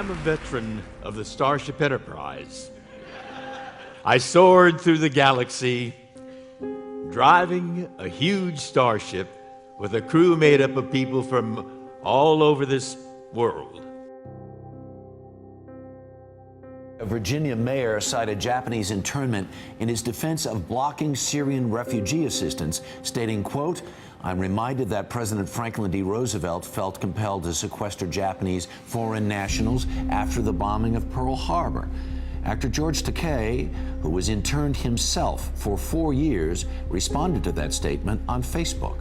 I'm a veteran of the Starship Enterprise. I soared through the galaxy, driving a huge starship with a crew made up of people from all over this world. A Virginia mayor cited Japanese internment in his defense of blocking Syrian refugee assistance, stating, quote, "I'm reminded that President Franklin D. Roosevelt felt compelled to sequester Japanese foreign nationals after the bombing of Pearl Harbor." Actor George Takei, who was interned himself for 4 years, responded to that statement on Facebook.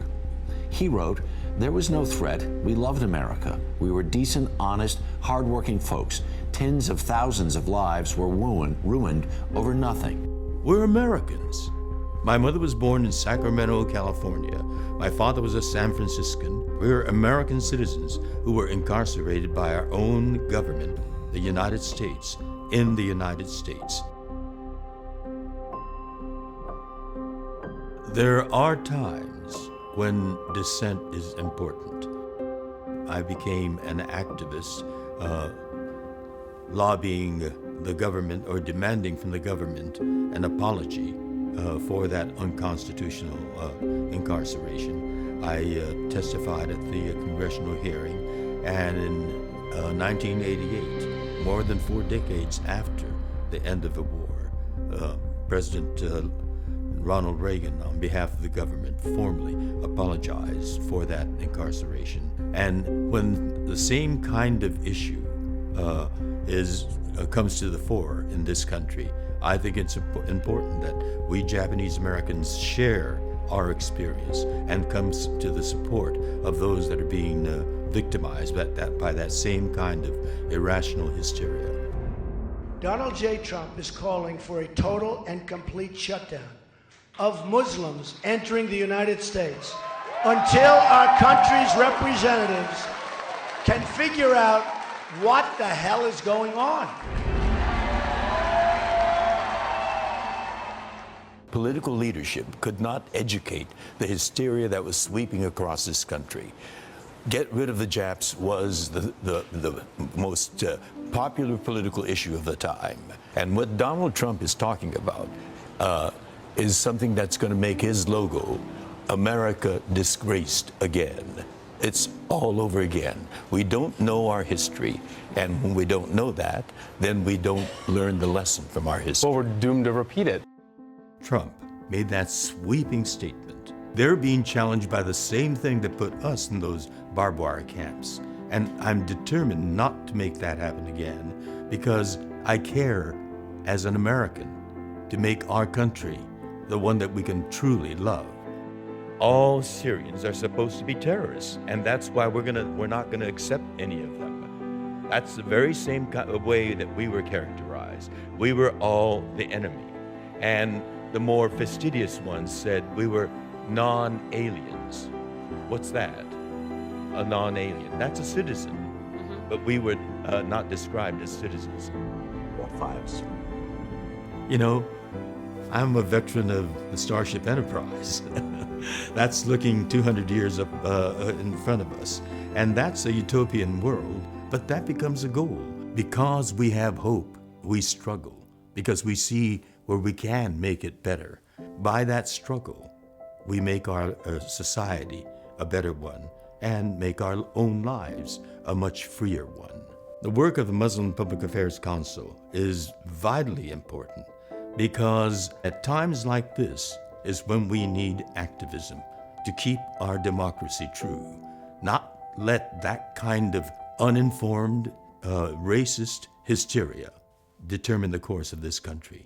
He wrote, "There was no threat. We loved America. We were decent, honest, hardworking folks. Tens of thousands of lives were ruined over nothing." We're Americans. My mother was born in Sacramento, California. My father was a San Franciscan. We're American citizens who were incarcerated by our own government, the United States, in the United States. There are times when dissent is important. I became an activist, lobbying the government or demanding from the government an apology for that unconstitutional incarceration. I testified at the congressional hearing, and in 1988, more than 4 decades after the end of the war, President Ronald Reagan, on behalf of the government, formally apologized for that incarceration. And when the same kind of issue comes to the fore in this country, I think it's important that we Japanese Americans share our experience and comes to the support of those that are being victimized by that same kind of irrational hysteria. Donald J. Trump is calling for a total and complete shutdown of Muslims entering the United States until our country's representatives can figure out what the hell is going on. Political leadership could not educate the hysteria that was sweeping across this country. Get rid of the Japs was the most popular political issue of the time. And what Donald Trump is talking about is something that's going to make his logo, America Disgraced, again. It's all over again. We don't know our history, and when we don't know that, then we don't learn the lesson from our history. Well, we're doomed to repeat it. Trump made that sweeping statement. They're being challenged by the same thing that put us in those barbed wire camps. And I'm determined not to make that happen again, because I care as an American to make our country the one that we can truly love. All Syrians are supposed to be terrorists, and that's why we're not gonna accept any of them. That's the very same kind of way that we were characterized. We were all the enemy. And the more fastidious ones said we were non-aliens. What's that? A non-alien. That's a citizen. But we were not described as citizens. What fives? You know, I'm a veteran of the Starship Enterprise. That's looking 200 years up in front of us. And that's a utopian world, but that becomes a goal. Because we have hope, we struggle. Because we see where we can make it better. By that struggle, we make our society a better one and make our own lives a much freer one. The work of the Muslim Public Affairs Council is vitally important because at times like this is when we need activism to keep our democracy true, not let that kind of uninformed, racist hysteria determine the course of this country.